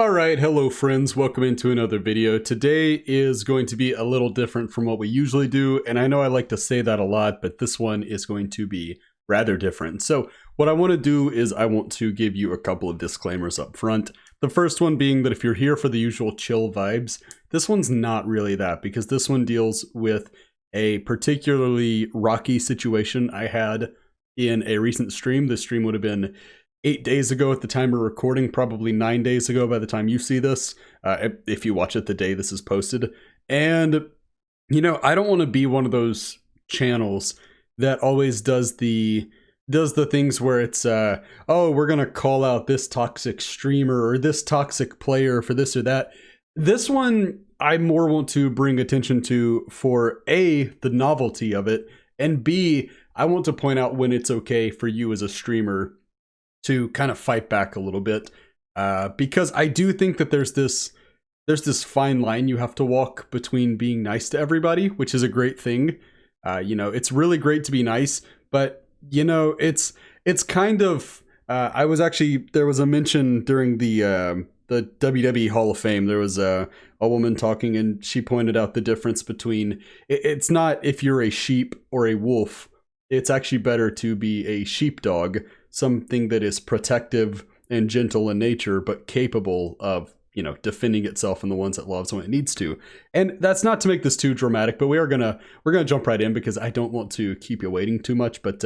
Alright, hello friends, welcome into another video. Today is going to be a little different from what we usually do, and I know I like to say that a lot, but this one is going to be rather different. So what I want to do is I want to give you a couple of disclaimers up front. The first one being that if you're here for the usual chill vibes, this one's not really that, because this one deals with a particularly rocky situation I had in a recent stream. This stream would have been 8 days ago at the time we're recording, probably 9 days ago by the time you see this, if you watch it the day this is posted. And, you know, I don't want to be one of those channels that always does the things where it's, oh, we're going to call out this toxic streamer or this toxic player for this or that. This one, I more want to bring attention to for A, the novelty of it, and B, I want to point out when it's okay for you as a streamer to kind of fight back a little bit, because I do think that there's this fine line you have to walk between being nice to everybody, which is a great thing. You know, it's really great to be nice, but you know, it's kind of. There was a mention during the WWE Hall of Fame. There was a woman talking, and she pointed out the difference between it's not if you're a sheep or a wolf. It's actually better to be a sheepdog, something that is protective and gentle in nature, but capable of, you know, defending itself and the ones it loves when it needs to. And that's not to make this too dramatic, but we're gonna jump right in because I don't want to keep you waiting too much. But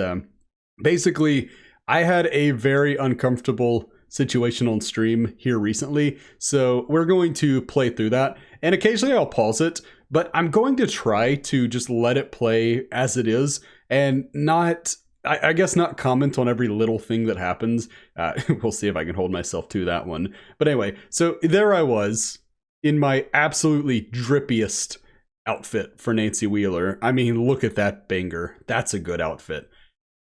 basically, I had a very uncomfortable situation on stream here recently, so we're going to play through that. And occasionally I'll pause it, but I'm going to try to just let it play as it is and not, I guess, not comment on every little thing that happens. We'll see if I can hold myself to that one. But anyway, so there I was in my absolutely drippiest outfit for Nancy Wheeler. I mean, look at that banger. That's a good outfit.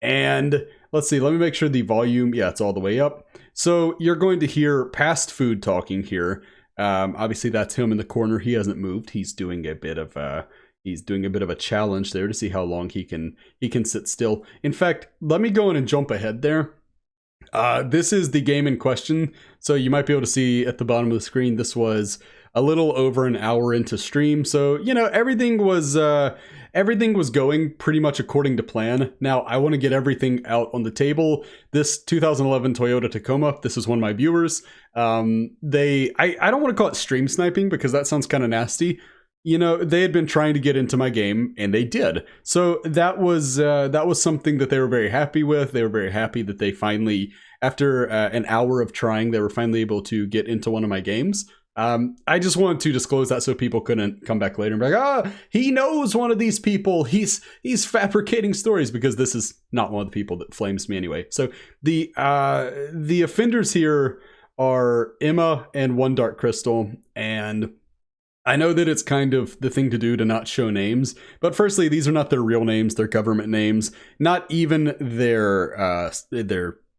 And let's see, let me make sure the volume, yeah, it's all the way up. So you're going to hear past food talking here. Obviously that's him in the corner. He hasn't moved. He's doing a bit of a challenge there to see how long he can sit still. In fact, let me go in and jump ahead there. This is the game in question. So you might be able to see at the bottom of the screen, this was a little over an hour into stream. So, you know, everything was going pretty much according to plan. Now, I want to get everything out on the table. This 2011 Toyota Tacoma, this is one of my viewers. I don't want to call it stream sniping because that sounds kind of nasty. You know, they had been trying to get into my game, and they did. So that was something that they were very happy with. They were very happy that they finally, after an hour of trying, they were finally able to get into one of my games. I just wanted to disclose that so people couldn't come back later and be like, he knows one of these people. He's fabricating stories, because this is not one of the people that flames me anyway. So the offenders here are Emma and One Dark Crystal, and I know that it's kind of the thing to do to not show names, but firstly, these are not their real names, they're government names, not even their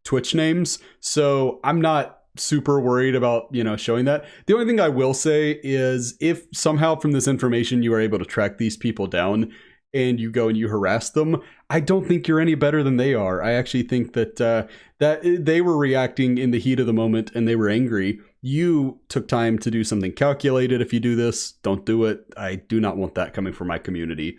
Twitch names. So I'm not super worried about, you know, showing that. The only thing I will say is if somehow from this information you are able to track these people down and you go and you harass them, I don't think you're any better than they are. I actually think that that they were reacting in the heat of the moment and they were angry. You took time to do something calculated. If you do this, don't do it. I do not want that coming from my community.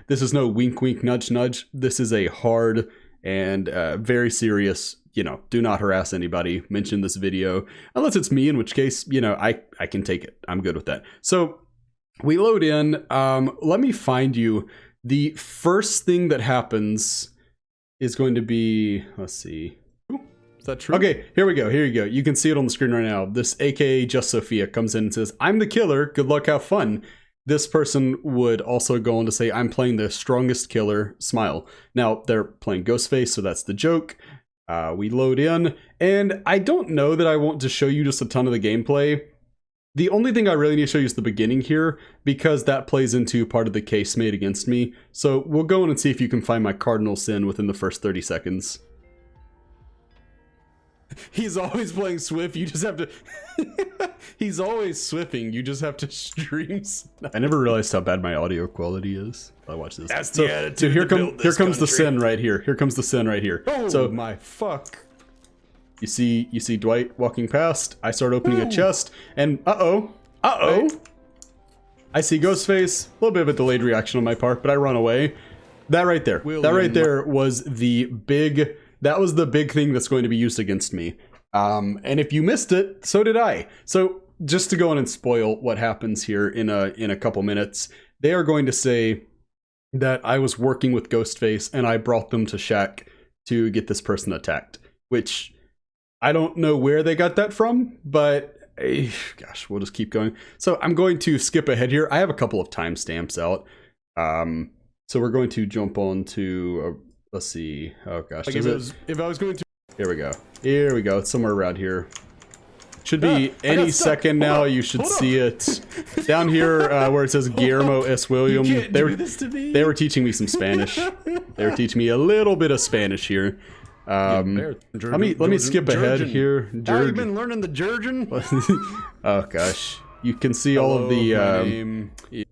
This is no wink, wink, nudge, nudge. This is a hard and very serious, you know, do not harass anybody. Mention this video. Unless it's me, in which case, you know, I can take it. I'm good with that. So we load in. Let me find you. The first thing that happens is going to be, let's see. Is that true? Okay, here we go. Here you go. You can see it on the screen right now. This AKA Just Sophia comes in and says, I'm the killer. Good luck, have fun. This person would also go on to say, I'm playing the strongest killer, smile. Now, they're playing Ghostface, so that's the joke. We load in, and I don't know that I want to show you just a ton of the gameplay. The only thing I really need to show you is the beginning here, because that plays into part of the case made against me. So we'll go in and see if you can find my cardinal sin within the first 30 seconds. He's always playing Swift, you just have to... He's always Swifting, you just have to stream. I never realized how bad my audio quality is. I watch this. That's the attitude. So here comes the sin right here. Here comes the sin right here. Oh so my fuck. You see Dwight walking past. I start opening a chest, and uh-oh. I see Ghostface. A little bit of a delayed reaction on my part, but I run away. That right there. That right there was the big... That was the big thing that's going to be used against me. And if you missed it, so did I. So just to go in and spoil what happens here in a couple minutes, they are going to say that I was working with Ghostface and I brought them to Shack to get this person attacked, which I don't know where they got that from, but gosh, we'll just keep going. So I'm going to skip ahead here. I have a couple of timestamps out. So we're going to jump on to, let's see. Oh gosh. Like if I was going to... Here we go. Here we go. It's somewhere around here. Should be any second now. You should see it down here where it says Guillermo S. William. They were teaching me some Spanish. They were teaching me a little bit of Spanish here. Let me skip ahead here. How you been learning the Georgian? Oh gosh, you can see all of the.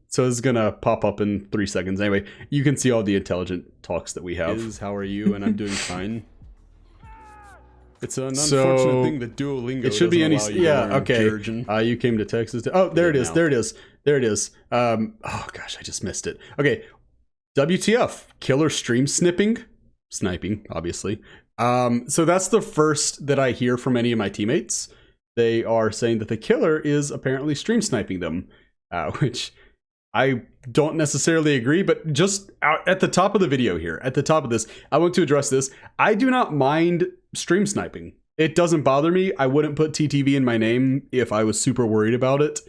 So it's gonna pop up in 3 seconds. Anyway, you can see all the intelligent talks that we have. How are you? And I'm doing fine. It's an unfortunate thing that Duolingo. It should be any. Yeah. Okay. Georgian. You came to Texas. Oh, there it is. There it is. There it is. Oh gosh, I just missed it. Okay. WTF? Killer stream sniping, obviously. So that's the first that I hear from any of my teammates. They are saying that the killer is apparently stream sniping them, which I don't necessarily agree, but just at the top of the video here, at the top of this, I want to address this. I do not mind stream sniping. It doesn't bother me. I wouldn't put TTV in my name if I was super worried about it.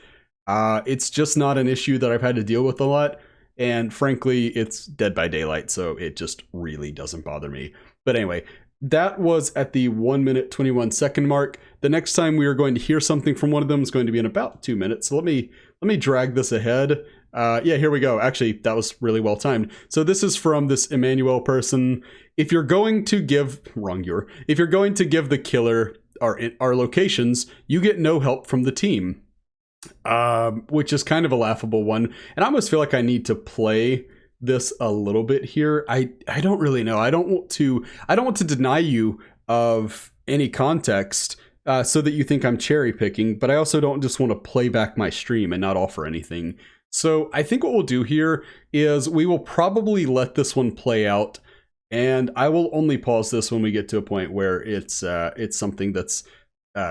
It's just not an issue that I've had to deal with a lot. And frankly, it's Dead by Daylight, so it just really doesn't bother me. But anyway, that was at the 1 minute 21 second mark. The next time we are going to hear something from one of them is going to be in about 2 minutes. So let me drag this ahead. Yeah, here we go. Actually, that was really well timed. So this is from this Emmanuel person. If you're going to give if you're going to give the killer our locations, you get no help from the team. Which is kind of a laughable one. And I almost feel like I need to play this a little bit here. I don't really know. I don't want to deny you of any context so that you think I'm cherry picking, but I also don't just want to play back my stream and not offer anything. So I think what we'll do here is we will probably let this one play out, and I will only pause this when we get to a point where it's something that's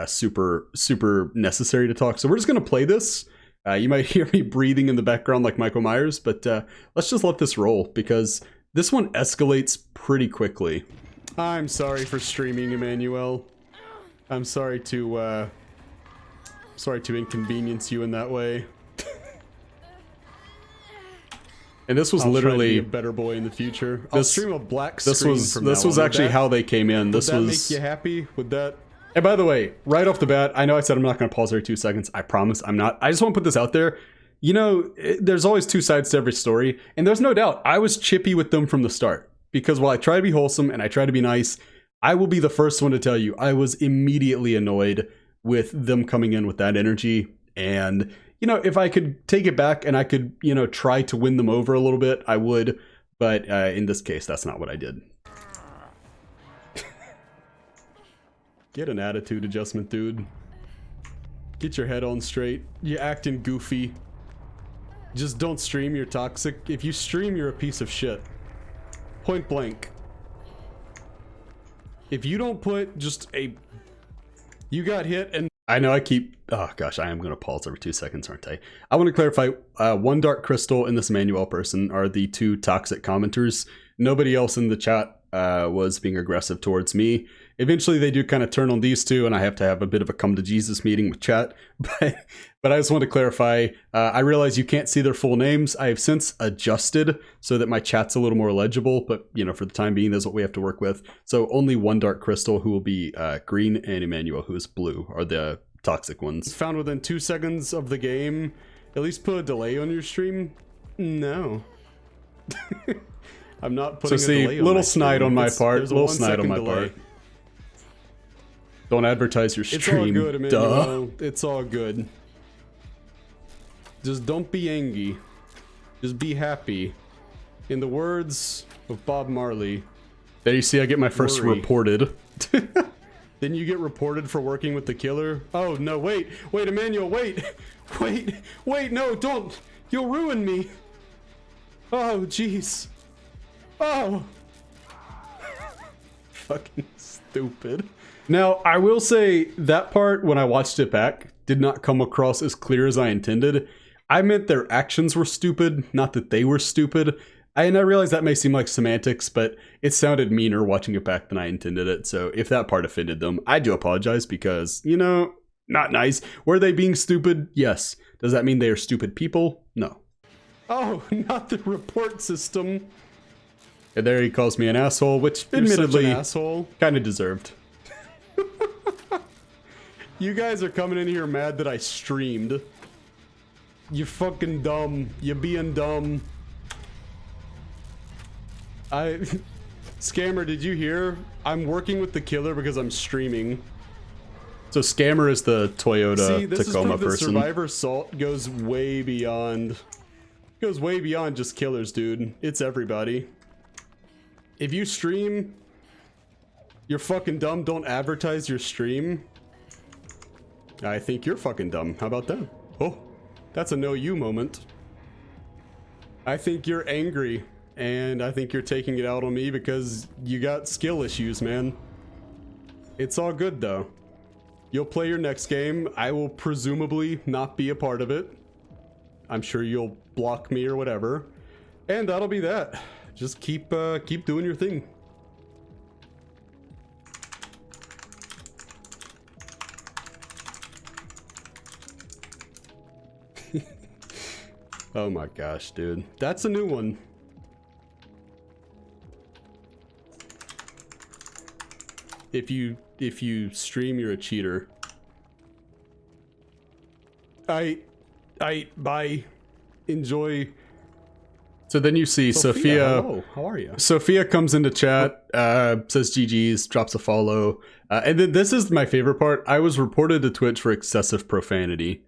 super necessary to talk. So we're just gonna play this. You might hear me breathing in the background like Michael Myers, but let's just let this roll because this one escalates pretty quickly. I'm sorry for streaming, Emmanuel. I'm sorry to inconvenience you in that way. And this was literally a better boy in the future. I'll stream a black screen from this was actually how they came in. Would that make you happy? Would that? And by the way, right off the bat, I know I said I'm not going to pause every 2 seconds. I promise I'm not. I just want to put this out there. You know, there's always two sides to every story. And there's no doubt I was chippy with them from the start. Because while I try to be wholesome and I try to be nice, I will be the first one to tell you I was immediately annoyed with them coming in with that energy. And, you know, if I could take it back and I could, you know, try to win them over a little bit, I would. But in this case, that's not what I did. Get an attitude adjustment, dude. Get your head on straight. You're acting goofy. Just don't stream, you're toxic. If you stream, you're a piece of shit. Point blank. If you don't put just a... You got hit and... I know I keep... Oh gosh, I am going to pause every 2 seconds, aren't I? I want to clarify, One Dark Crystal and this Manuel person are the two toxic commenters. Nobody else in the chat was being aggressive towards me. Eventually they do kind of turn on these two and I have to have a bit of a come to Jesus meeting with chat. But I just want to clarify, I realize you can't see their full names. I have since adjusted so that my chat's a little more legible, but you know, for the time being, that's what we have to work with. So only One Dark Crystal, who will be green, and Emmanuel, who is blue, are the toxic ones. Found within 2 seconds of the game. At least put a delay on your stream? No. I'm not putting a delay on little snide on my part. Little snide on my part. Don't advertise your stream. It's all good, Emmanuel. It's all good. Just don't be angry. Just be happy. In the words of Bob Marley. There you see I get my first reported. Then you get reported for working with the killer. Oh no, wait, Emmanuel, wait, no, don't, you'll ruin me. Oh, jeez. Oh. Fucking stupid. Now, I will say that part, when I watched it back, did not come across as clear as I intended. I meant their actions were stupid, not that they were stupid. And I realize that may seem like semantics, but it sounded meaner watching it back than I intended it. So if that part offended them, I do apologize because, you know, not nice. Were they being stupid? Yes. Does that mean they are stupid people? No. Oh, not the report system. And there he calls me an asshole, which admittedly kind of deserved. You guys are coming in here mad that I streamed. You fucking dumb. You being dumb. Scammer, did you hear? I'm working with the killer because I'm streaming. So Scammer is the Toyota Tacoma person. Survivor Assault goes way beyond. Goes way beyond just killers, dude. It's everybody. If you stream, you're fucking dumb. Don't advertise your stream. I think you're fucking dumb. How about that? Oh, that's a no you moment. I think you're angry. And I think you're taking it out on me because you got skill issues, man. It's all good, though. You'll play your next game. I will presumably not be a part of it. I'm sure you'll block me or whatever. And that'll be that. Just keep doing your thing. Oh my gosh, dude. That's a new one. If you stream, you're a cheater. Bye. Enjoy. So then you see Sophia. Hello, how are you? Sophia comes into chat, says GG's, drops a follow. And then this is my favorite part. I was reported to Twitch for excessive profanity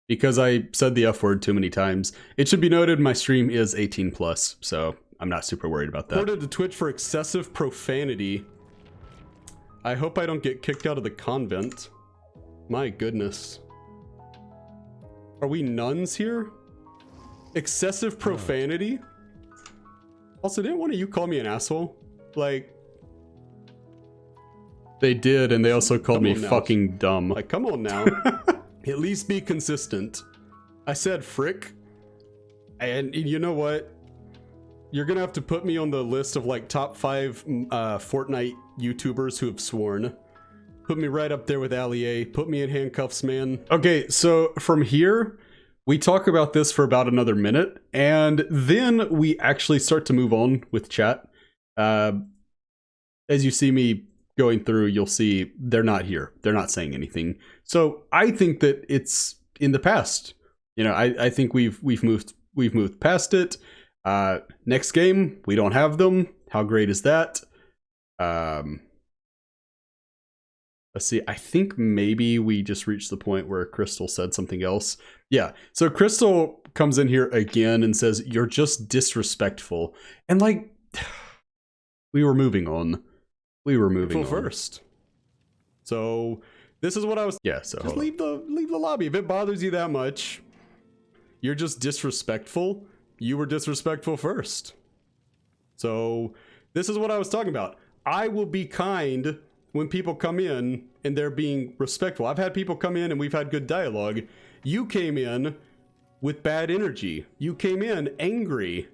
because I said the F word too many times. It should be noted my stream is 18 plus, so I'm not super worried about that. Reported to Twitch for excessive profanity. I hope I don't get kicked out of the convent. My goodness. Are we nuns here? Excessive profanity? Also, didn't one of you call me an asshole? Like... They did, and they also called me fucking dumb. Like, come on now. At least be consistent. I said frick. And you know what? You're gonna have to put me on the list of like top 5 Fortnite YouTubers who have sworn. Put me right up there with Allier. Put me in handcuffs, man. Okay, so from here, we talk about this for about another minute, and then we actually start to move on with chat. As you see me going through, you'll see they're not here. They're not saying anything. So I think that it's in the past. You know, I think we've moved past it. Next game, we don't have them. How great is that? Let's see. I think maybe we just reached the point where Crystal said something else. Yeah. So Crystal comes in here again and says, "You're just disrespectful." And like, we were moving on. We were moving on first. So this is what I was. Yeah. So just leave the lobby if it bothers you that much. You're just disrespectful. You were disrespectful first. So this is what I was talking about. I will be kind when people come in and they're being respectful. I've had people come in and we've had good dialogue. You came in with bad energy. You came in angry.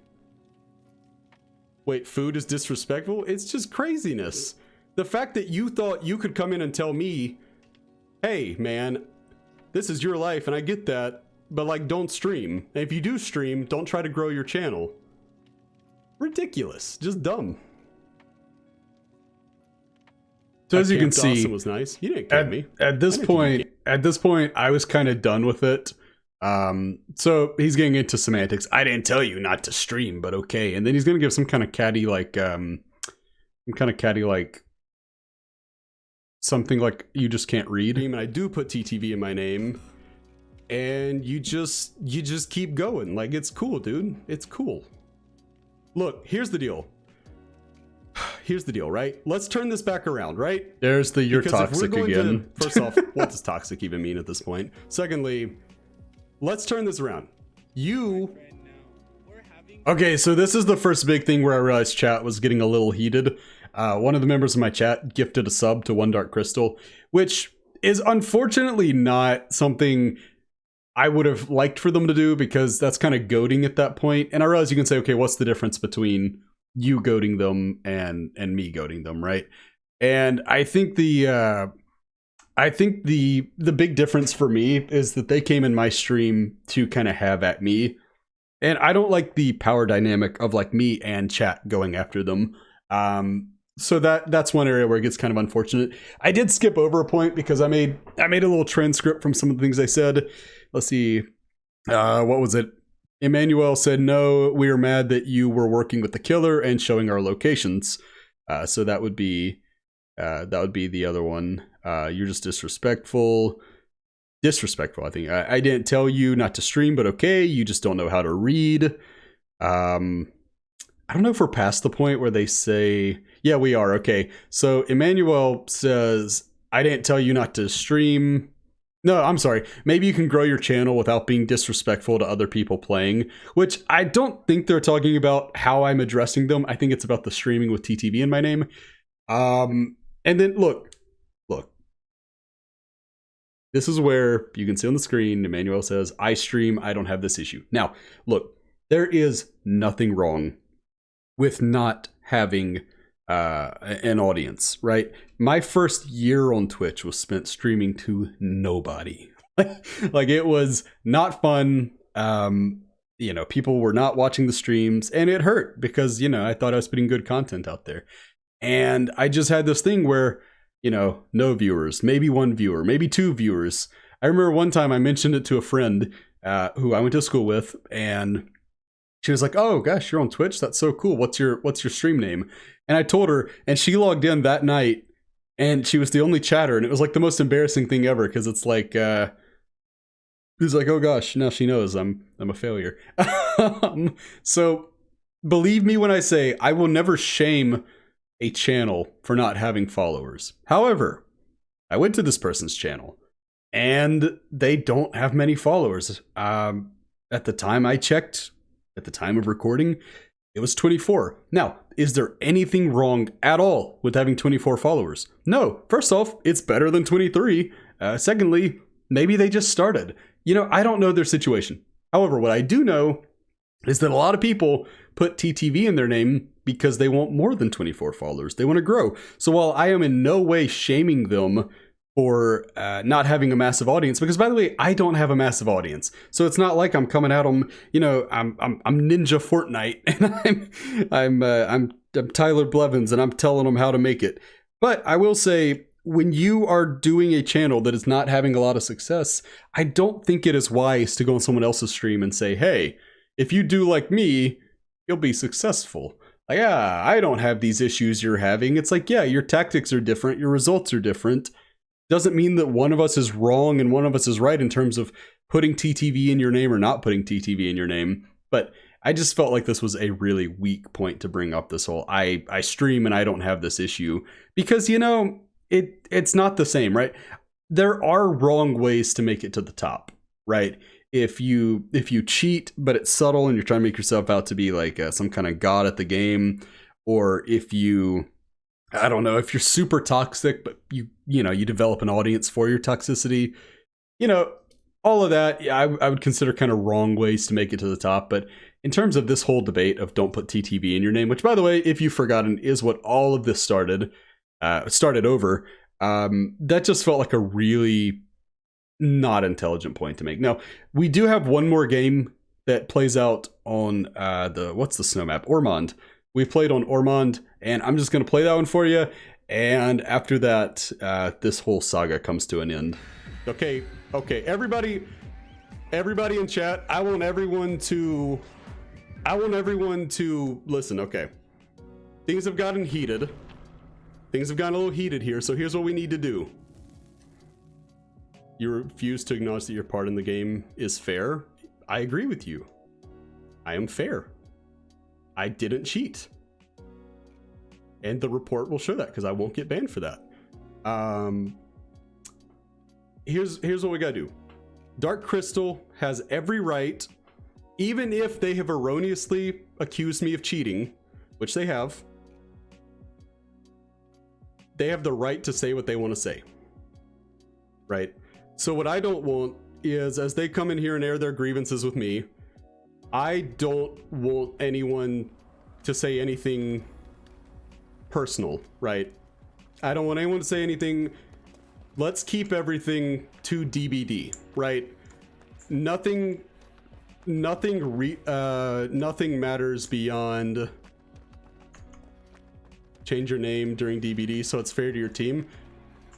Wait, food is disrespectful? It's just craziness. The fact that you thought you could come in and tell me, hey, man, this is your life and I get that, but like, don't stream. And if you do stream, don't try to grow your channel. Ridiculous. Just dumb. So as you can see, Dawson was nice. He didn't kill me. At this point, I was kind of done with it. So he's getting into semantics. I didn't tell you not to stream, but okay. And then he's gonna give some kind of catty something like you just can't read. And I do put TTV in my name, and you just keep going. Like, it's cool, dude. It's cool. Look, here's the deal. here's the deal, right? Let's turn this back around, right? There's the you're Because if we're toxic going again. to, first off, what does toxic even mean at this point? Secondly, let's turn this around. You... Okay, so this is the first big thing where I realized chat was getting a little heated. One of the members of my chat gifted a sub to One Dark Crystal, which is unfortunately not something I would have liked for them to do, because that's kind of goading at that point. And I realize you can say, okay, what's the difference between you goading them and me goading them, right? And I think the big difference for me is that they came in my stream to kind of have at me. And I don't like the power dynamic of like me and chat going after them. So that's one area where it gets kind of unfortunate. I did skip over a point because I made a little transcript from some of the things I said. Let's see. What was it? Emmanuel said, no, we were mad that you were working with the killer and showing our locations. So that would be the other one. You're just disrespectful. Disrespectful, I think. I didn't tell you not to stream, but okay, you just don't know how to read. I don't know if we're past the point where they say, yeah, we are. Okay, so Emmanuel says, I didn't tell you not to stream. No, I'm sorry. Maybe you can grow your channel without being disrespectful to other people playing, which I don't think they're talking about how I'm addressing them. I think it's about the streaming with TTV in my name. And then look. This is where you can see on the screen, Emmanuel says, I stream, I don't have this issue. Now, look, there is nothing wrong with not having an audience, right? My first year on Twitch was spent streaming to nobody. Like, it was not fun. People were not watching the streams, and it hurt because, I thought I was putting good content out there. And I just had this thing where, no viewers, maybe one viewer, maybe two viewers. I remember one time I mentioned it to a friend who I went to school with, and she was like, oh gosh, you're on Twitch? That's so cool. What's your stream name? And I told her, and she logged in that night, and she was the only chatter, and it was like the most embarrassing thing ever, because it's like, who's like, oh gosh, now she knows I'm a failure. So believe me when I say I will never shame a channel for not having followers. However, I went to this person's channel and they don't have many followers. At the time I checked, at the time of recording, it was 24. Now, is there anything wrong at all with having 24 followers? No. First off, it's better than 23. Secondly, maybe they just started. I don't know their situation. However, what I do know is that a lot of people put TTV in their name because they want more than 24 followers. They want to grow. So while I am in no way shaming them for not having a massive audience, because by the way, I don't have a massive audience. So it's not like I'm coming at them, I'm Ninja Fortnite and I'm Tyler Blevins and I'm telling them how to make it. But I will say, when you are doing a channel that is not having a lot of success, I don't think it is wise to go on someone else's stream and say, hey, if you do like me, you'll be successful. Like, yeah, I don't have these issues you're having. It's like, yeah, your tactics are different. Your results are different. Doesn't mean that one of us is wrong and one of us is right in terms of putting TTV in your name or not putting TTV in your name. But I just felt like this was a really weak point to bring up, this whole I stream and I don't have this issue. Because, it's not the same, right? There are wrong ways to make it to the top, right? If you cheat, but it's subtle and you're trying to make yourself out to be like some kind of god at the game, or if you're super toxic, but you develop an audience for your toxicity, all of that, yeah, I would consider kind of wrong ways to make it to the top. But in terms of this whole debate of don't put TTV in your name, which by the way, if you've forgotten, is what all of this started over, that just felt like a really not intelligent point to make. Now, we do have one more game that plays out on what's the snow map? Ormond. We've played on Ormond, and I'm just going to play that one for you. And after that, this whole saga comes to an end. Okay, everybody in chat, I want everyone to listen. Okay, things have gotten heated. Things have gotten a little heated here, so here's what we need to do. You refuse to acknowledge that your part in the game is fair. I agree with you. I am fair. I didn't cheat. and the report will show that because I won't get banned for that. Here's what we gotta do. Dark Crystal has every right, even if they have erroneously accused me of cheating, which they have the right to say what they want to say, right? So what I don't want is, as they come in here and air their grievances with me, I don't want anyone to say anything personal, right? I don't want anyone to say anything. Let's keep everything to DBD, right? Nothing matters beyond change your name during DBD so it's fair to your team.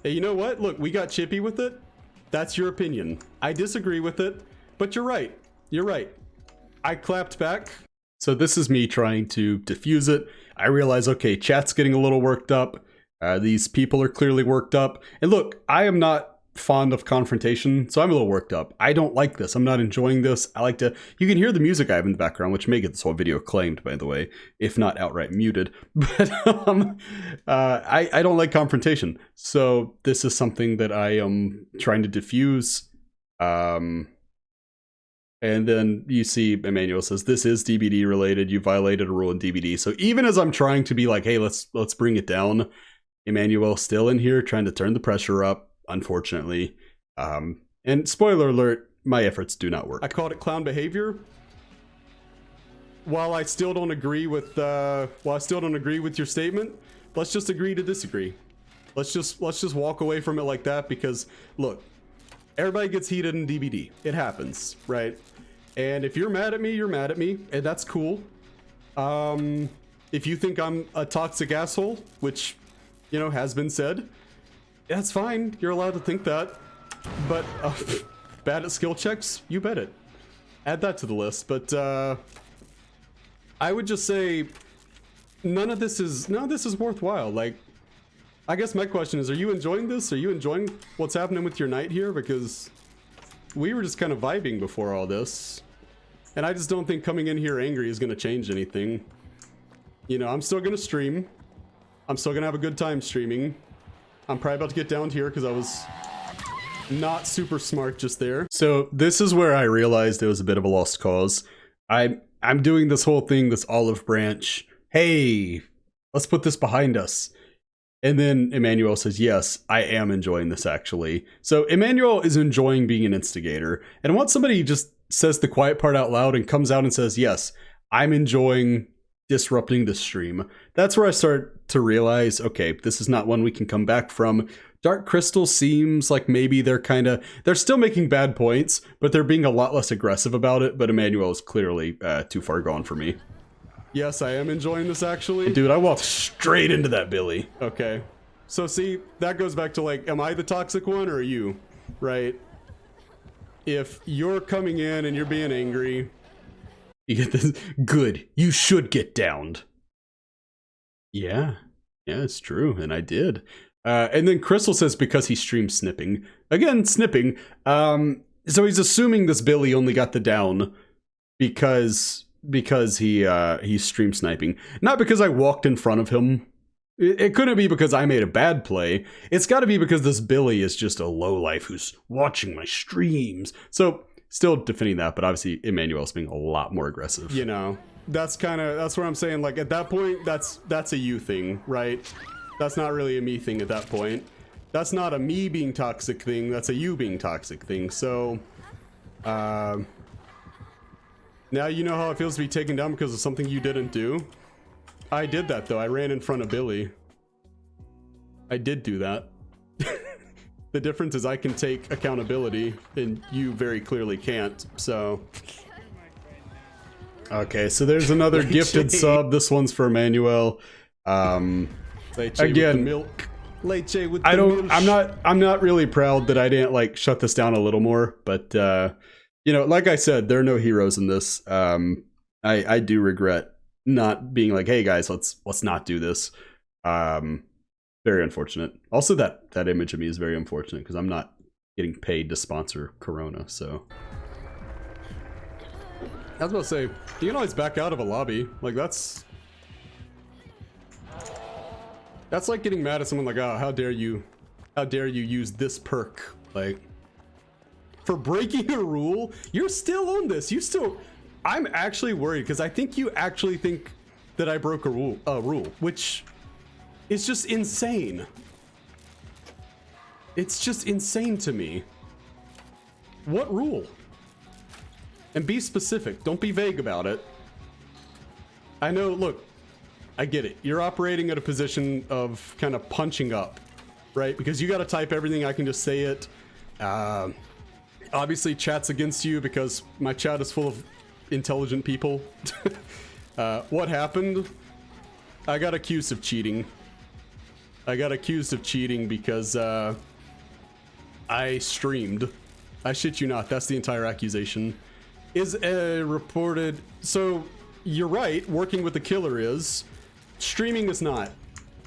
Hey, you know what? Look, we got chippy with it. That's your opinion. I disagree with it, but you're right. You're right. I clapped back. So this is me trying to diffuse it. I realize, okay, chat's getting a little worked up. These people are clearly worked up. And look, I am not fond of confrontation, so I'm a little worked up. I don't like this. I'm not enjoying this. I like to... You can hear the music I have in the background, which may get this whole video claimed, by the way, if not outright muted. But I don't like confrontation. So this is something that I am trying to diffuse. And then you see Emmanuel says, this is DBD related. You violated a rule in DBD. So even as I'm trying to be like, hey, let's bring it down, Emmanuel still in here trying to turn the pressure up, unfortunately. And spoiler alert, my efforts do not work. I called it clown behavior. While I still don't agree with your statement, let's just agree to disagree. Let's just walk away from it like that, because look, everybody gets heated in DBD. It happens, right? And if you're mad at me, you're mad at me, and that's cool. If you think I'm a toxic asshole, which, you know, has been said, that's fine. You're allowed to think that. But bad at skill checks, you bet it. Add that to the list. But I would just say none of this is worthwhile. Like, I guess my question is, are you enjoying this? Are you enjoying what's happening with your night here? Because we were just kind of vibing before all this. And I just don't think coming in here angry is going to change anything. You know, I'm still going to stream. I'm still going to have a good time streaming. I'm probably about to get down here because I was not super smart just there. So this is where I realized it was a bit of a lost cause. I'm doing this whole thing, this olive branch. Hey, let's put this behind us. And then Emmanuel says, yes, I am enjoying this actually. So Emmanuel is enjoying being an instigator. And once somebody just says the quiet part out loud and comes out and says, yes, I'm enjoying disrupting the stream, that's where I start to realize, okay, this is not one we can come back from. Dark Crystal seems like maybe they're still making bad points, but they're being a lot less aggressive about it. But Emmanuel is clearly too far gone for me. Yes, I am enjoying this actually. Dude, I walked straight into that Billy. Okay. So see, that goes back to like, am I the toxic one or are you? Right? If you're coming in and you're being angry, you get this, good, you should get downed. Yeah, it's true, and I did. And then Crystal says because he streamed snipping. Again, snipping. So he's assuming this Billy only got the down because he's stream sniping. Not because I walked in front of him. It couldn't be because I made a bad play. It's got to be because this Billy is just a lowlife who's watching my streams. So still defending that, but obviously Emmanuel's being a lot more aggressive. You know, that's where I'm saying, like, at that point, that's a you thing, right? That's not really a me thing at that point. That's not a me being toxic thing. That's a you being toxic thing. So, now you know how it feels to be taken down because of something you didn't do. I did that though. I ran in front of Billy. I did do that. The difference is I can take accountability and you very clearly can't. So, okay, so there's another gifted sub. This one's for Emmanuel. Again, milk. Leche with the milk. I'm not really proud that I didn't like shut this down a little more, but you know, like I said, there are no heroes in this. I do regret not being like, hey guys, let's not do this. Very unfortunate. Also, that image of me is very unfortunate because I'm not getting paid to sponsor Corona. So I was about to say, you can always back out of a lobby. Like, that's That's like getting mad at someone like, oh, how dare you use this perk, like, for breaking a rule. You're still on this. I'm actually worried because I think you actually think that I broke a rule, which is just insane. It's just insane to me. What rule? And be specific. Don't be vague about it. I know, look, I get it. You're operating at a position of kind of punching up, right? Because you got to type everything. I can just say it. Obviously, chat's against you because my chat is full of intelligent people. What happened? I got accused of cheating. I got accused of cheating because I streamed. I shit you not. That's the entire accusation. Is reported. So you're right. Working with the killer is. Streaming is not.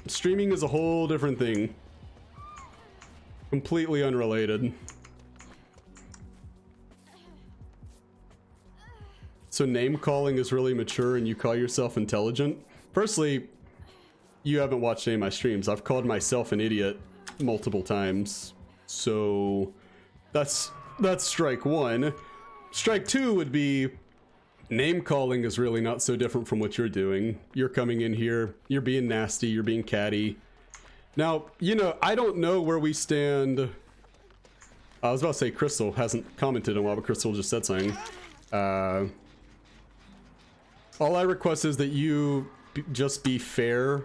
Streaming is a whole different thing. Completely unrelated. So name calling is really mature and you call yourself intelligent? Firstly, you haven't watched any of my streams. I've called myself an idiot multiple times. So that's strike one. Strike two would be name calling is really not so different from what you're doing. You're coming in here, you're being nasty, you're being catty. Now, you know, I don't know where we stand. I was about to say Crystal hasn't commented in a while, but Crystal just said something. All I request is that you just be fair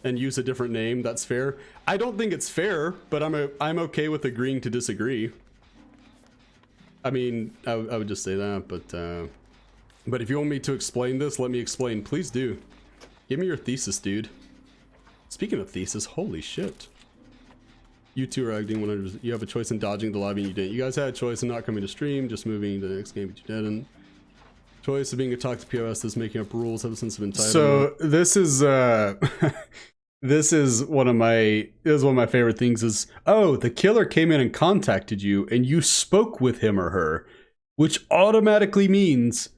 and use a different name. That's fair. I don't think it's fair, but I'm okay with agreeing to disagree. I mean, I would just say that, but if you want me to explain this, let me explain. Please do. Give me your thesis, dude. Speaking of thesis, holy shit. You two are acting 100%. You have a choice in dodging the lobby and you didn't. You guys had a choice in not coming to stream, just moving to the next game, but you didn't. Choice of being a toxic POS is making up rules, have a sense of entitlement. So this is this is one of my favorite things is, oh, the killer came in and contacted you and you spoke with him or her, which automatically means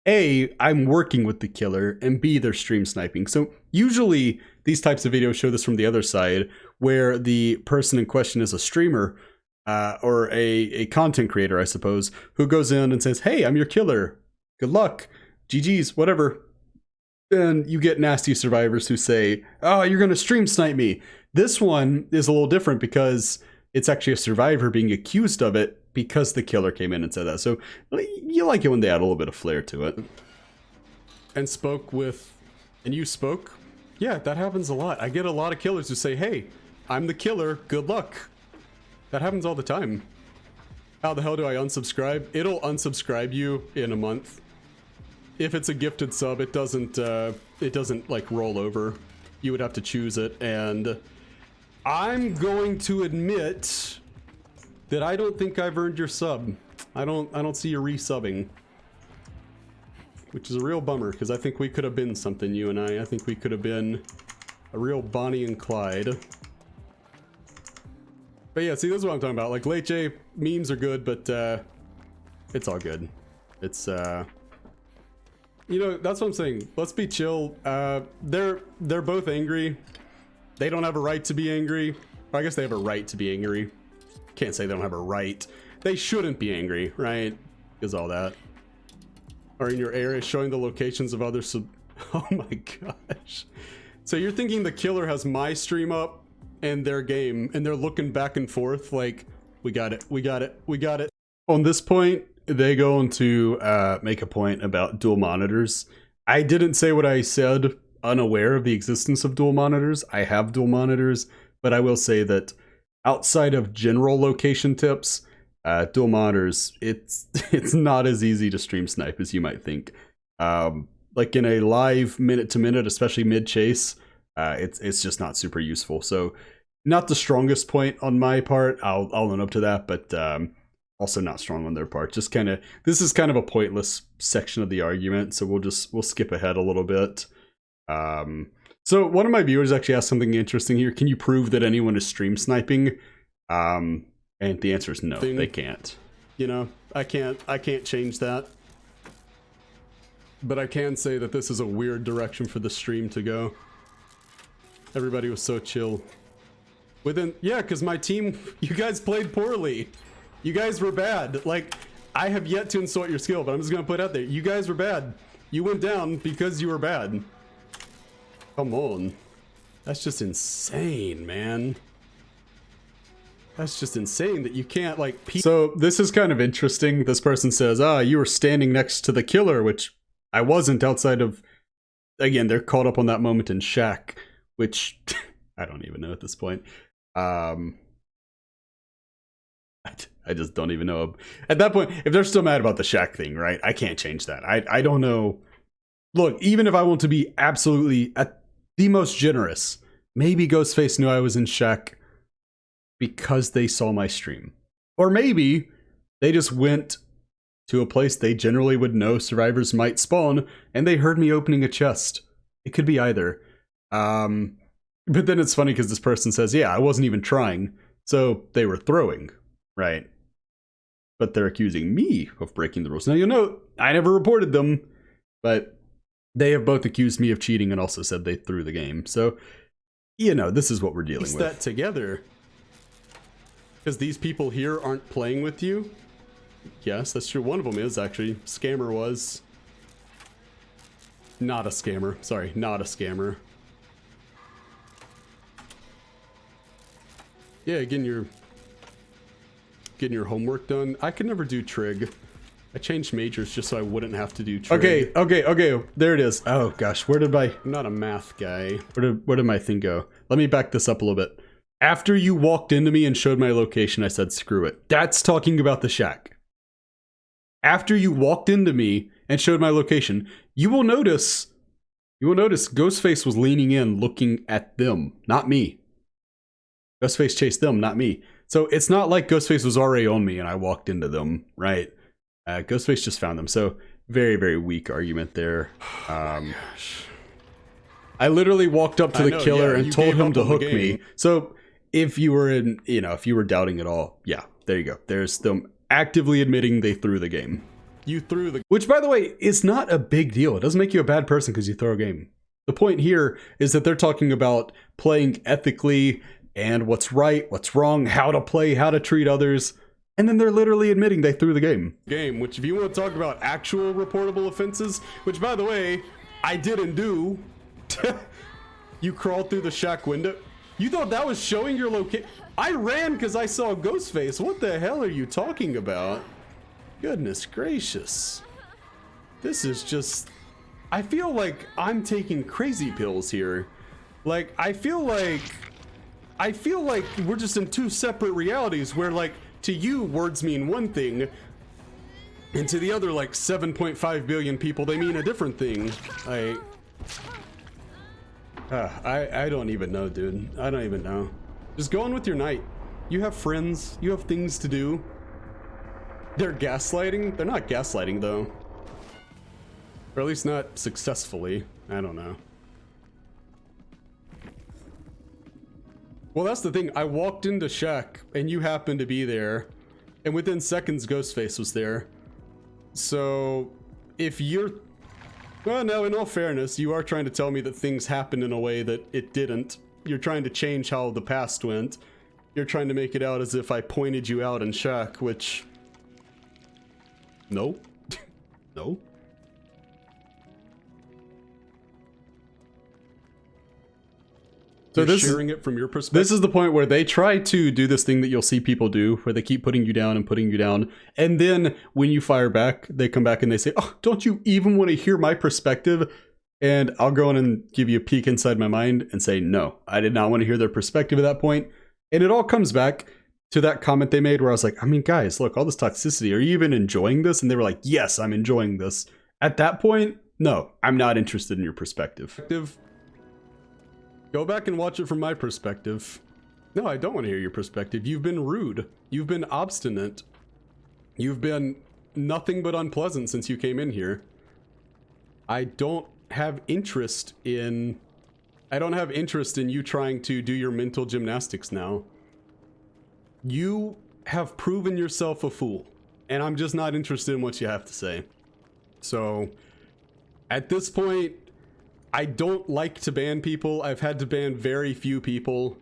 A, I'm working with the killer, and B, they're stream sniping. So usually these types of videos show this from the other side, where the person in question is a streamer or a content creator, I suppose, who goes in and says, hey, I'm your killer. Good luck. GG's, whatever. And you get nasty survivors who say, oh, you're going to stream snipe me. This one is a little different because it's actually a survivor being accused of it because the killer came in and said that. So you like it when they add a little bit of flair to it. And spoke with, and you spoke? Yeah, that happens a lot. I get a lot of killers who say, hey, I'm the killer, good luck. That happens all the time. How the hell do I unsubscribe? It'll unsubscribe you in a month. If it's a gifted sub, it doesn't like roll over. You would have to choose it, and I'm going to admit that I don't think I've earned your sub. I don't see you resubbing, which is a real bummer because I think we could have been something, you and I. I think we could have been a real Bonnie and Clyde. But yeah, see, this is what I'm talking about. Like, Late J memes are good, but it's all good. It's you know, that's what I'm saying. Let's be chill. They're both angry. They don't have a right to be angry. Or I guess they have a right to be angry. Can't say they don't have a right. They shouldn't be angry, right? Because all that. Or in your area, showing the locations of other oh my gosh. So you're thinking the killer has my stream up and their game, and they're looking back and forth like, we got it, we got it, we got it. On this point, they go on to make a point about dual monitors. I didn't say what I said unaware of the existence of dual monitors. I have dual monitors, but I will say that outside of general location tips, dual monitors, it's not as easy to stream snipe as you might think. Like in a live minute to minute, especially mid chase, it's just not super useful. So not the strongest point on my part. I'll own up to that, but also not strong on their part. Just kind of, this is kind of a pointless section of the argument, so we'll skip ahead a little bit. So one of my viewers actually asked something interesting here. Can you prove that anyone is stream sniping? And the answer is no, they can't. You know, I can't change that. But I can say that this is a weird direction for the stream to go. Everybody was so chill. Yeah, because my team, you guys played poorly. You guys were bad. Like, I have yet to insult your skill, but I'm just gonna put it out there. You guys were bad. You went down because you were bad. Come on. That's just insane, man. That's just insane that you can't, like... So, this is kind of interesting. This person says, you were standing next to the killer, which I wasn't outside of... Again, they're caught up on that moment in Shack, which I don't even know at this point. I just don't even know. At that point, if they're still mad about the Shack thing, right? I can't change that. I don't know. Look, even if I want to be absolutely at the most generous, maybe Ghostface knew I was in Shack because they saw my stream. Or maybe they just went to a place they generally would know survivors might spawn, and they heard me opening a chest. It could be either. But then it's funny because this person says, yeah, I wasn't even trying, so they were throwing, right? But they're accusing me of breaking the rules. Now, you'll note, I never reported them, but they have both accused me of cheating and also said they threw the game. So, you know, this is what we're dealing with. Piece that together. Because these people here aren't playing with you? Yes, that's true. One of them is, actually. Scammer was. Not a scammer. Sorry, not a scammer. Yeah, getting your homework done. I could never do trig. I changed majors just so I wouldn't have to do trig. Okay. There it is. Oh gosh, I'm not a math guy. Where did my thing go? Let me back this up a little bit. After you walked into me and showed my location, I said screw it. That's talking about the Shack. After you walked into me and showed my location, you will notice Ghostface was leaning in looking at them, not me. Ghostface chased them, not me. So it's not like Ghostface was already on me and I walked into them, right? Ghostface just found them. So very, very weak argument there. Oh my gosh. I literally walked up to the killer and told him to hook me. So if you were if you were doubting at all, yeah, there you go. There's them actively admitting they threw the game. You threw the... Which, by the way, is not a big deal. It doesn't make you a bad person because you throw a game. The point here is that they're talking about playing ethically and what's right, what's wrong, how to play, how to treat others, and then they're literally admitting they threw the game. Which if you want to talk about actual reportable offenses, which by the way, I didn't do. You crawled through the Shack window. You thought that was showing your location? I ran because I saw Ghostface. What the hell are you talking about? Goodness gracious. This is just... I feel like I'm taking crazy pills here. Like, I feel like we're just in two separate realities where, like, to you, words mean one thing, and to the other, like, 7.5 billion people, they mean a different thing. I don't even know, dude. I don't even know. Just go on with your night. You have friends. You have things to do. They're gaslighting? They're not gaslighting, though. Or at least not successfully. I don't know. Well, that's the thing. I walked into Shack, and you happened to be there. And within seconds, Ghostface was there. So, if you're... Well, no, in all fairness, you are trying to tell me that things happened in a way that it didn't. You're trying to change how the past went. You're trying to make it out as if I pointed you out in Shack, which... No. No. So this sharing it from your perspective. This is the point where they try to do this thing that you'll see people do, where they keep putting you down and putting you down, and then when you fire back, they come back and they say, "Oh, don't you even want to hear my perspective?" And I'll go in and give you a peek inside my mind and say, "No, I did not want to hear their perspective at that point." And it all comes back to that comment they made where I was like, "I mean, guys, look, all this toxicity. Are you even enjoying this?" And they were like, "Yes, I'm enjoying this." At that point, no, I'm not interested in your perspective. Go back and watch it from my perspective. No, I don't want to hear your perspective. You've been rude. You've been obstinate. You've been nothing but unpleasant since you came in here. I don't have interest in you trying to do your mental gymnastics now. You have proven yourself a fool, and I'm just not interested in what you have to say. So, at this point, I don't like to ban people. I've had to ban very few people.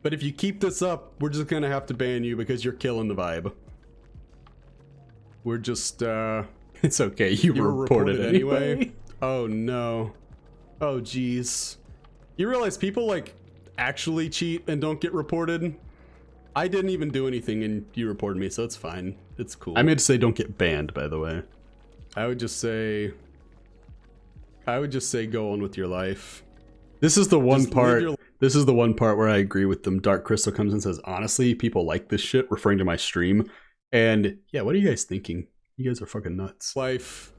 But if you keep this up, we're just gonna have to ban you because you're killing the vibe. We're just, It's okay, you were reported anyway. Oh no. Oh geez. You realize people, like, actually cheat and don't get reported? I didn't even do anything and you reported me, so it's fine. It's cool. I meant to say don't get banned, by the way. I would just say go on with your life. This is the one part. This is the one part where I agree with them. Dark Crystal comes in and says, honestly, people like this shit, referring to my stream. And yeah, what are you guys thinking? You guys are fucking nuts. Life.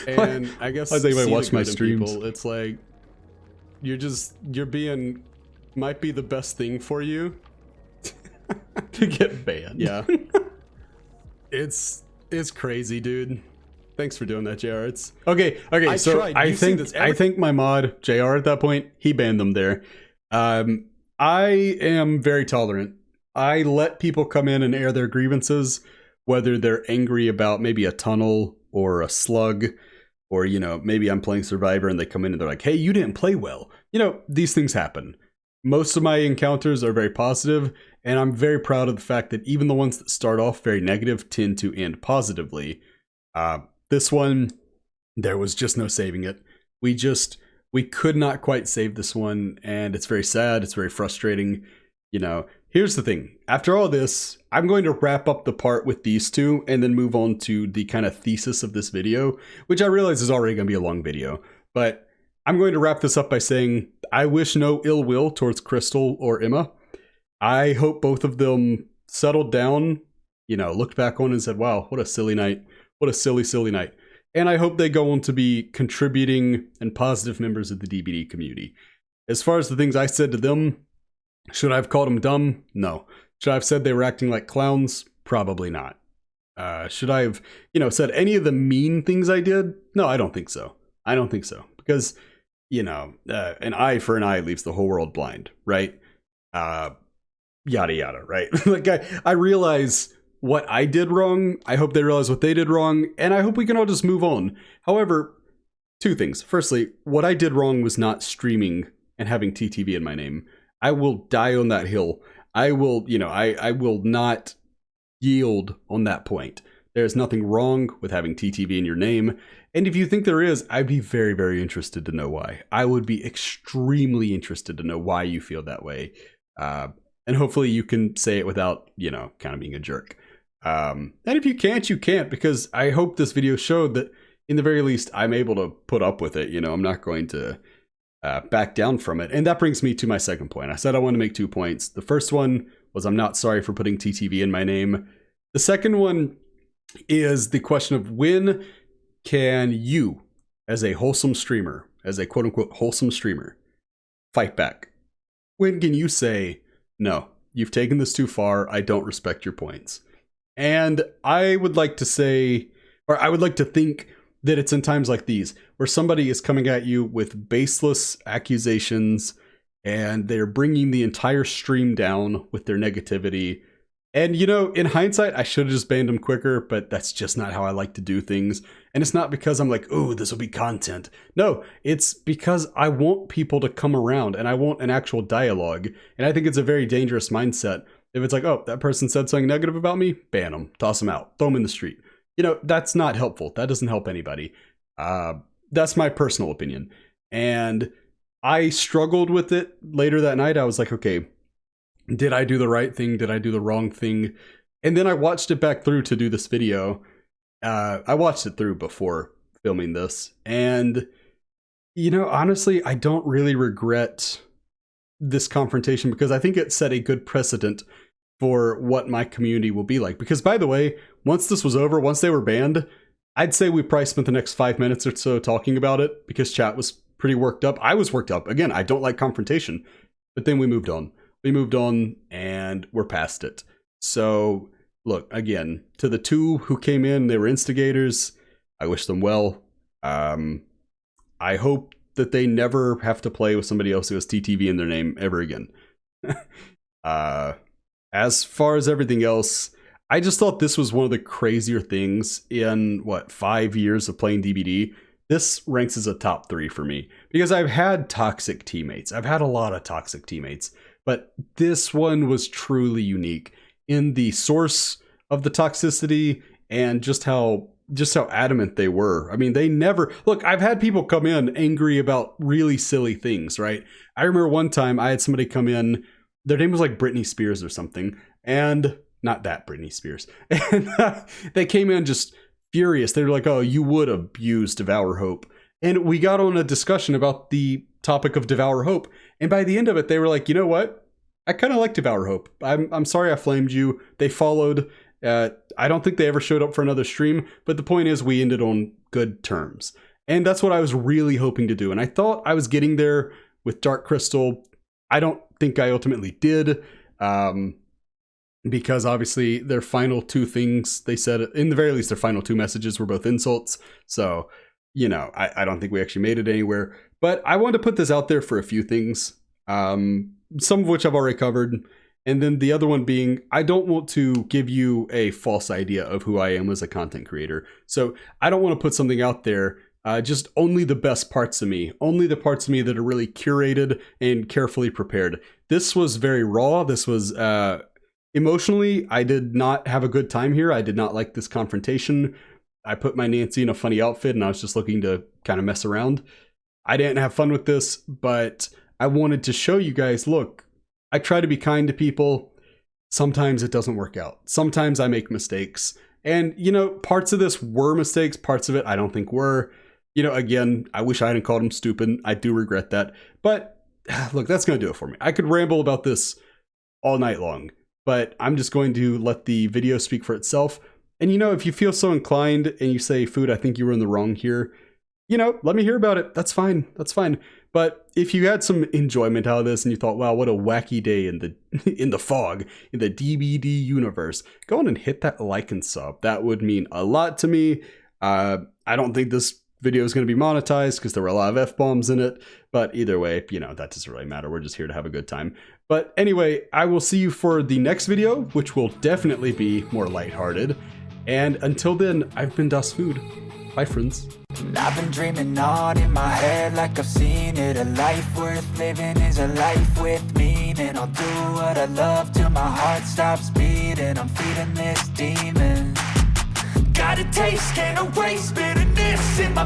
And I guess I think I watch my streams. People, it's like you're being might be the best thing for you to get banned. Yeah. It's crazy, dude. Thanks for doing that, JR. It's okay. So I think my mod JR at that point, he banned them there. I am very tolerant. I let people come in and air their grievances, whether they're angry about maybe a tunnel or a slug, or, you know, maybe I'm playing Survivor and they come in and they're like, hey, you didn't play well. You know, these things happen. Most of my encounters are very positive, and I'm very proud of the fact that even the ones that start off very negative tend to end positively. This one, there was just no saving it. We could not quite save this one, and it's very sad. It's very frustrating. You know, here's the thing. After all this, I'm going to wrap up the part with these two and then move on to the kind of thesis of this video, which I realize is already going to be a long video. But I'm going to wrap this up by saying I wish no ill will towards Crystal or Emma. I hope both of them settled down, you know, looked back on and said, wow, what a silly night. What a silly, silly night. And I hope they go on to be contributing and positive members of the DBD community. As far as the things I said to them, should I have called them dumb? No. Should I have said they were acting like clowns? Probably not. Should I have, you know, said any of the mean things I did? No, I don't think so. I don't think so. Because, you know, an eye for an eye leaves the whole world blind, right? Yada, yada, right? Like, I realize what I did wrong. I hope they realize what they did wrong, and I hope we can all just move on. However, two things. Firstly, what I did wrong was not streaming and having TTV in my name. I will die on that hill. I will, you know, I will not yield on that point. There's nothing wrong with having TTV in your name. And if you think there is, I'd be very, very interested to know why. I would be extremely interested to know why you feel that way. And hopefully you can say it without, you know, kind of being a jerk. And if you can't, you can't, because I hope this video showed that in the very least, I'm able to put up with it. You know, I'm not going to back down from it. And that brings me to my second point. I said I want to make 2 points. The first one was I'm not sorry for putting TTV in my name. The second one is the question of when can you, as a wholesome streamer, as a quote unquote wholesome streamer, fight back? When can you say, no, you've taken this too far, I don't respect your points? And I would like to say, or I would like to think that it's in times like these where somebody is coming at you with baseless accusations and they're bringing the entire stream down with their negativity. And, you know, in hindsight, I should have just banned them quicker, but that's just not how I like to do things. And it's not because I'm like, oh, this will be content. No, it's because I want people to come around and I want an actual dialogue. And I think it's a very dangerous mindset. If it's like, oh, that person said something negative about me, ban them, toss them out, throw them in the street. You know, that's not helpful. That doesn't help anybody. That's my personal opinion. And I struggled with it later that night. I was like, okay, did I do the right thing? Did I do the wrong thing? And then I watched it back through to do this video. I watched it through before filming this. And, you know, honestly, I don't really regret this confrontation because I think it set a good precedent for what my community will be like. Because, by the way, once this was over, once they were banned, I'd say we probably spent the next 5 minutes or so talking about it because chat was pretty worked up. I was worked up. Again, I don't like confrontation. But then we moved on. We moved on and we're past it. So, look, again, to the two who came in, they were instigators. I wish them well. I hope that they never have to play with somebody else who has TTV in their name ever again. As far as everything else, I just thought this was one of the crazier things in, 5 years of playing DBD. this ranks as a top 3 for me because I've had toxic teammates. I've had a lot of toxic teammates, but this one was truly unique in the source of the toxicity and just how adamant they were. I mean, they never look. I've had people come in angry about really silly things, right? I remember one time I had somebody come in. Their name was like Britney Spears or something, and not that Britney Spears. And they came in just furious. They were like, "Oh, you would abuse Devour Hope," and we got on a discussion about the topic of Devour Hope. And by the end of it, they were like, "You know what? I kind of like Devour Hope. I'm sorry I flamed you." They followed. I don't think they ever showed up for another stream, but the point is we ended on good terms. And that's what I was really hoping to do. And I thought I was getting there with Dark Crystal. I don't think I ultimately did, because obviously their final 2 things they said, in the very least, their final 2 messages were both insults. So, you know, I don't think we actually made it anywhere. But I wanted to put this out there for a few things, some of which I've already covered. And then the other one being, I don't want to give you a false idea of who I am as a content creator. So I don't want to put something out there, just only the best parts of me, only the parts of me that are really curated and carefully prepared. This was very raw. This was emotionally, I did not have a good time here. I did not like this confrontation. I put my Nancy in a funny outfit and I was just looking to kind of mess around. I didn't have fun with this, but I wanted to show you guys, look, I try to be kind to people. Sometimes it doesn't work out. Sometimes I make mistakes. And, you know, parts of this were mistakes. Parts of it I don't think were. You know, again, I wish I hadn't called him stupid. I do regret that. But look, that's going to do it for me. I could ramble about this all night long, but I'm just going to let the video speak for itself. And, you know, if you feel so inclined and you say, Food, I think you were in the wrong here, you know, let me hear about it. That's fine. That's fine. But if you had some enjoyment out of this and you thought, wow, what a wacky day in the fog, in the DBD universe, go on and hit that like and sub. That would mean a lot to me. I don't think this video is going to be monetized because there were a lot of F-bombs in it. But either way, you know, that doesn't really matter. We're just here to have a good time. But anyway, I will see you for the next video, which will definitely be more lighthearted. And until then, I've been Das Food. Bye, friends. I've been dreaming on in my head like I've seen it. A life worth living is a life with meaning. I'll do what I love till my heart stops beating. I'm feeding this demon. Got a taste, can't erase bitterness in my